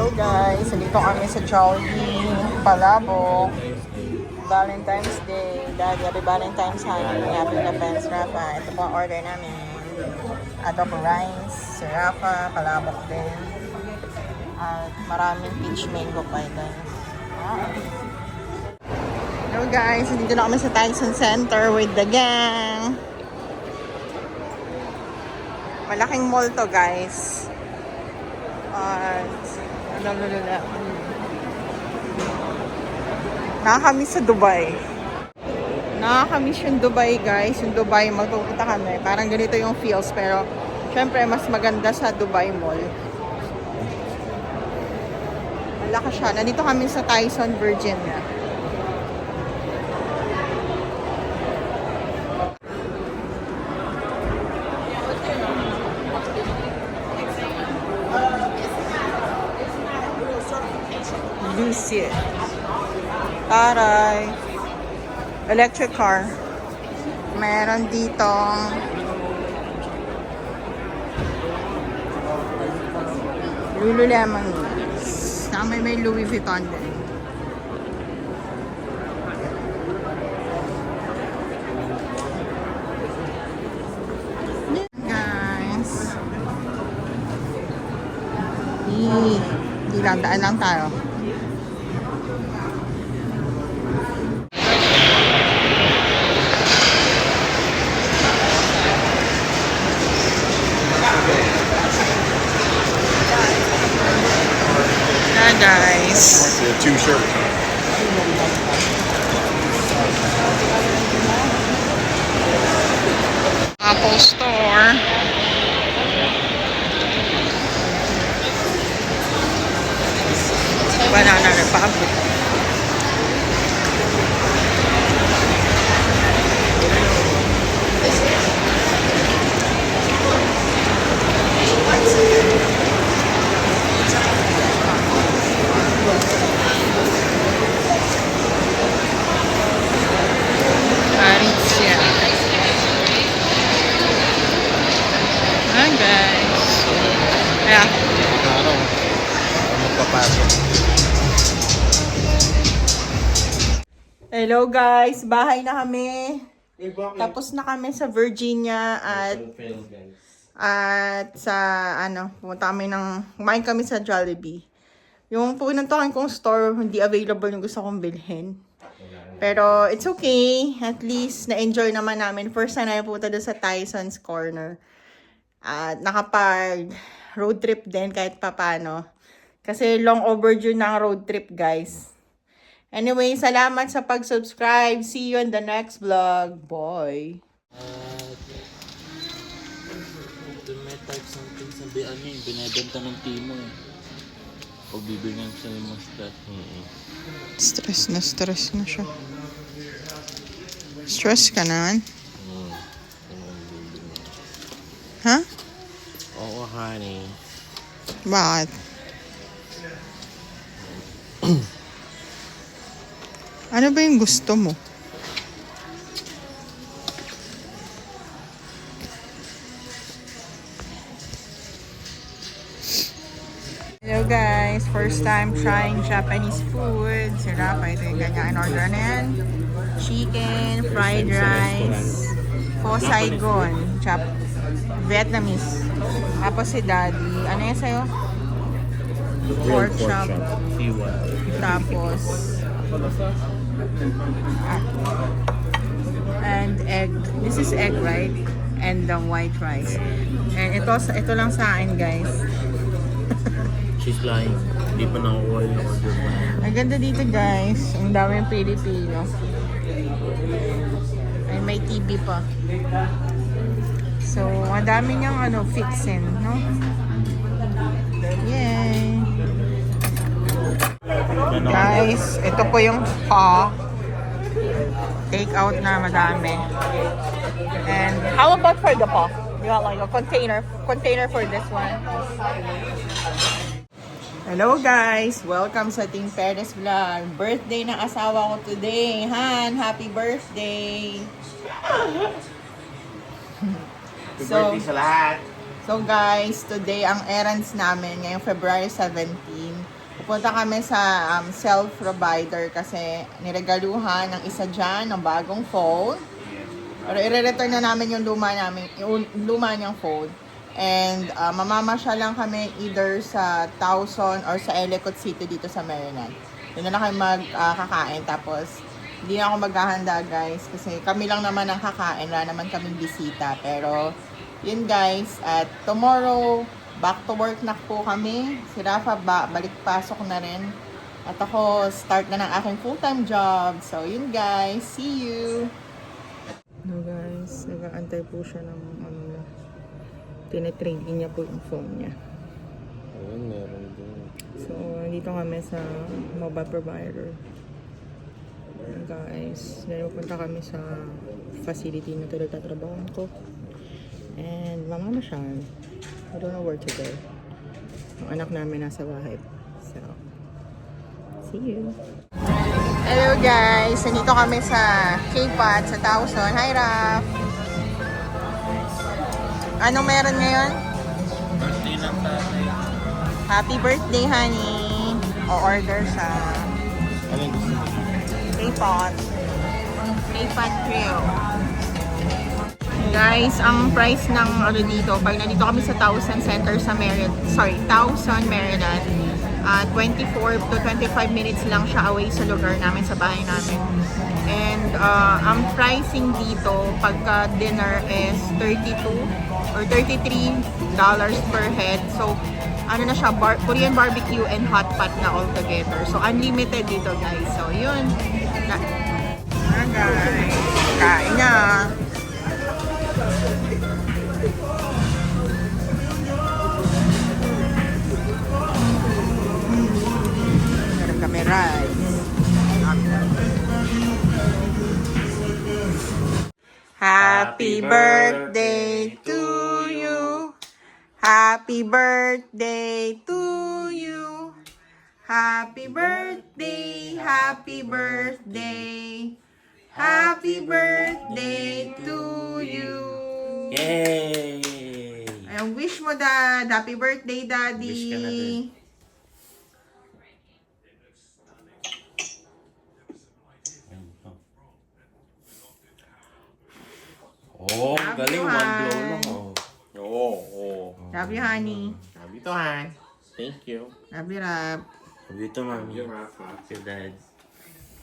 Hello guys, nandito kami sa Jollibee, Palabok. Valentine's Day. Daddy, happy Valentine's honey. Happy Depends, Rafa. Ito po ang order namin. Adobo rice, si Rafa, Palabok din. At maraming peach mango pa ito. Hello guys, nandito na kami sa Tyson Center with the gang. Malaking mall to guys. Nakakamiss sa Dubai. Nakakamiss yung Dubai guys. Yung Dubai, magpupunta kami. Parang ganito yung feels. Pero, syempre, mas maganda sa Dubai Mall. Malaki siya. Nandito kami sa Tyson, Virginia. Lucy. Taray. Electric car. Meron dito Lululemon. May Louis Vuitton din. Guys. Daan lang tayo. Guys. Two shirts. Apple Store. Banana Republic. Hello guys, bahay na kami. Tapos na kami sa Virginia at sa pumunta kami kumain kami sa Jollibee. Yung pinuntahan kong store, hindi available yung gusto kong bilhin. Pero it's okay, at least na-enjoy naman namin. First time na pumunta doon sa Tyson's Corner. At nakapag road trip din kahit papano. Kasi long overdue ng road trip guys. Anyway, salamat sa pag-subscribe. See you in the next vlog. Bye. May type something sa binibenta ng timo eh. Pag bibigyan sa yung stress. Stress na siya. Stress ka na? Ha? Oo, honey. Bakit? Ano ba yung gusto mo? Hello guys, first time trying Japanese food. Si Rafa, ito yung ganyan in-order na yan. Chicken, fried rice, pho Saigon, Vietnamese. Tapos si Daddy, ano yan sa'yo? Pork chop. Tapos and egg. This is egg, right? And the white rice. And ito lang sa akin, guys. She's lying. Hindi pa nakukuha yung order mo. Ang ganda dito, guys. Ang daming Pilipino. And may TV pa. So, ang dami niyang fixin, no? Yay! Guys, ito po yung pho. Take out na madami. And how about for the pho? You got like a container for this one. Hello guys! Welcome sa Team Perez Vlog. Birthday ng asawa ko today. Han, happy birthday! Happy birthday sa lahat! So guys, today ang errands namin ngayong February 17. Pupunta kami sa self-provider kasi niregaluhan ng isa dyan ng bagong phone. Pero i-return na namin yung luma niyang phone. And mamamasyal lang kami either sa Towson or sa Ellicott City dito sa Maryland. Doon na kami magkakain. Tapos, hindi na ako maghahanda guys. Kasi kami lang naman ang kakain. Wala naman kaming bisita. Pero, yun guys. At tomorrow, back to work na po kami. Si Rafa, balik pasok na rin. At ako, start na ng aking full-time job. So, yun guys. See you! No guys, nag-aantay po siya ng tinitrade niya po yung phone niya. Ayun, meron din. So, dito kami sa mobile provider. Ayan guys, pupunta kami sa facility na tinagtatrabahan ko. And mamamasyal. I don't know where to go. Ang anak namin nasa bahay. So, see you! Hello guys! Nandito kami sa K-Pot sa Towson. Hi Raf! Anong meron ngayon? Birthday ng tatay. Happy birthday, honey! O-order siya. Ano yung gusto mo? K-Pot. K-Pot Grill. Guys, ang price ng dito, pag nandito kami sa Towson Center sa Towson, Maryland, 24 to 25 minutes lang siya away sa lugar namin, sa bahay namin. And ang pricing dito pagka dinner is $32 or $33 per head. So ano na siya, Korean barbecue and hot pot na all together. So unlimited dito guys. So yun. Guys, kain na. Kami rice. Happy birthday to you. Happy birthday to you. Happy birthday, happy birthday. Happy birthday to you. Yay! Ay, wish mo, Dad. Happy birthday, Daddy. Wish ka na din. Oh, Love galing. you, One Han. blow lang. Oh. Oo, oo. Love you, honey. Sabi to, ha? Thank you. Love you, Rap. Dito, mami. Yung Rafa. Your dad.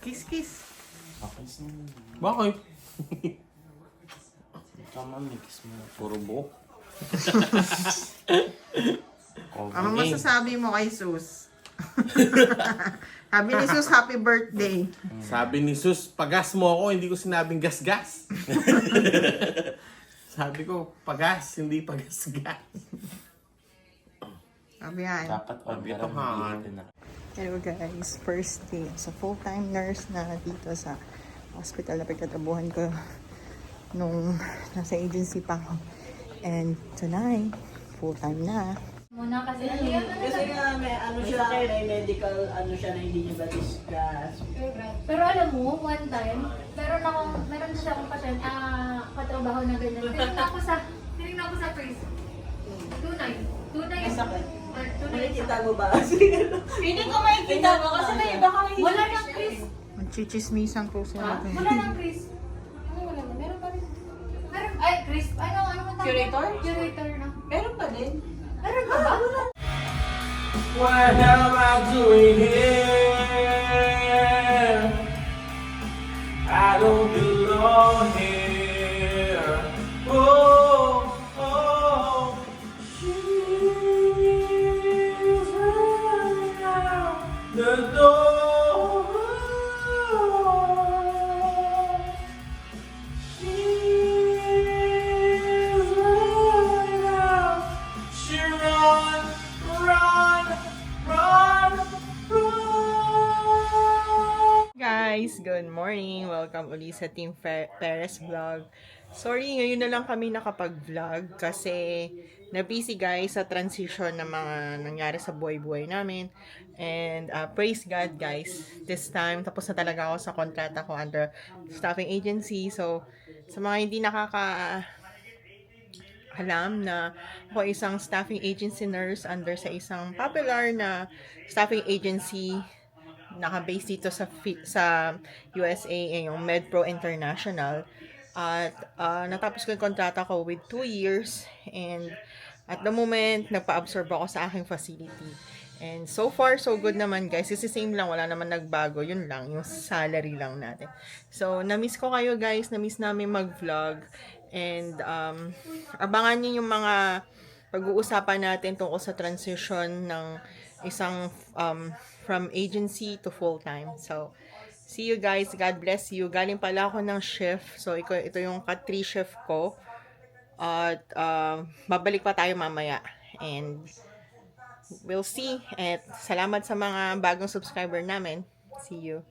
Kiss, kiss. Okay, sino? Bakit? Ikaw, mami. Kiss mo. Puro buhok. Ano masasabi mo kay Sus? Sabi ni Sus, happy birthday. Sabi ni Sus, pagas mo ako, hindi ko sinabing gas-gas. Sabi ko, pagas, hindi pagas-gas. Sabi yan. Dapat Ito, orderan Han. mo dito na. Hello guys, first day as a full-time nurse na dito sa hospital na pagtatrabuhan ko nung nasa agency pa ako. And tonight, full-time na. Muna kasi Kasi nga may ano siya, may medical ano siya na hindi niya ba-discuss. Pero alam mo, one time, meron siya akong katrabaho na ganyan. Tinignan ako sa face. Tunay. Masakit. Tunay. Nakikita mo ba? Hindi ko makikita mo kasi may iba kang Wala nang Chris. Magchichismisan po sila. Wala nang Chris. Ano wala na? Meron pa rin. Meron, ay, Chris. Ano man tawag? Curator? Curator na. Meron pa din. Meron pa ba? What am I doing here? I don't belong here. Oh, oh. She's running out the door. She's running out. She run, run, run, run. Guys, good morning. Welcome ulit sa Team Perez Vlog. Sorry, ngayon na lang kami nakapag-vlog kasi na-busy guys sa transition ng mga nangyari sa buhay-buhay namin. And praise God guys, this time tapos na talaga ako sa kontrata ko under staffing agency. So, sa mga hindi alam na ako isang staffing agency nurse under sa isang popular na staffing agency naka-base dito sa USA, yung MedPro International. At natapos ko yung kontrata ko with 2 years, and at the moment, nagpa-absorb ako sa aking facility. And so far, so good naman guys. It's the same lang, wala naman nagbago. Yun lang, yung salary lang natin. So, na-miss ko kayo guys. Na-miss namin mag-vlog. And abangan niyo yung mga pag-uusapan natin tungkol sa transition ng isang from agency to full-time. So, see you guys. God bless you. Galing pala ako ng shift. So, ito yung ka-3 shift ko. At babalik pa tayo mamaya. And we'll see. At salamat sa mga bagong subscriber namin. See you.